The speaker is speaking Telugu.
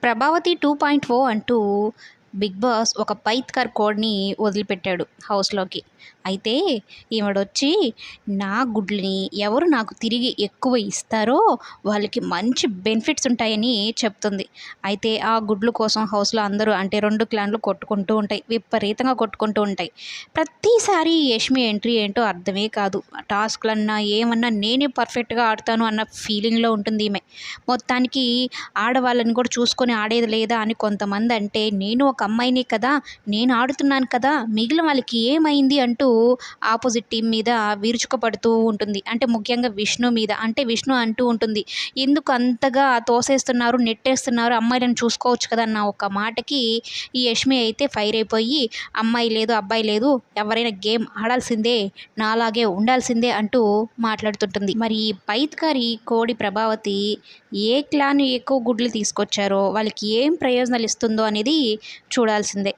'ప్రభావతి 2.0' అంటూ 'బిగ్ బాస్' ఒక పైత్కర్ కోడ్‌ని వదిలిపెట్టాడు హౌస్‌లోకి. అయితే ఈవిడొచ్చి నా గుడ్లని ఎవరు నాకు తిరిగి ఎక్కువ ఇస్తారో వాళ్ళకి మంచి బెనిఫిట్స్ ఉంటాయని చెప్తుంది. అయితే ఆ గుడ్లు కోసం హౌస్‌లో అందరూ అంటే 2 క్లాన్లు కొట్టుకుంటూ ఉంటాయి. విపరీతంగా కొట్టుకుంటూ ఉంటాయి. ప్రతిసారి యష్మి ఎంట్రీ ఏంటో అర్థమే కాదు. టాస్క్‌లన్నా ఏమన్నా నేనే పర్ఫెక్ట్‌గా ఆడతాను అన్న ఫీలింగ్‌లో ఉంటుంది ఈమె. మొత్తానికి ఆడవాళ్ళని కూడా చూసుకొని ఆడేది లేదా అని కొంతమందంటే, నేను ఒక అమ్మాయినే కదా! నేను ఆడుతున్నాను కదా! మిగిలిన వాళ్ళకి ఏమైంది అంటూ ఆపోజిట్ టీమ్ మీద విరుచుకుపడుతూ ఉంటుంది. అంటే ముఖ్యంగా విష్ణు మీద. అంటే విష్ణు అంటూ ఉంటుంది, ఎందుకు అంతగా తోసేస్తున్నారు, నెట్టేస్తున్నారు, అమ్మాయిలను చూసుకోవచ్చు కదా! అన్న ఒక మాటకి ఈ యష్మి అయితే ఫైర్ అయిపోయి, అమ్మాయి లేదు, అబ్బాయి లేదు, ఎవరైనా గేమ్ ఆడాల్సిందే, నాలాగే ఉండాల్సిందే అంటూ మాట్లాడుతుంటుంది. మరి ఈ పైత్కారి కోడి ప్రభావతి ఏ క్లాన్ ఎక్కువ గుడ్లు తీసుకొచ్చారో, వాళ్ళకి ఏం ప్రయోజనాలు ఇస్తుందో అనేది చూడాల్సిందే.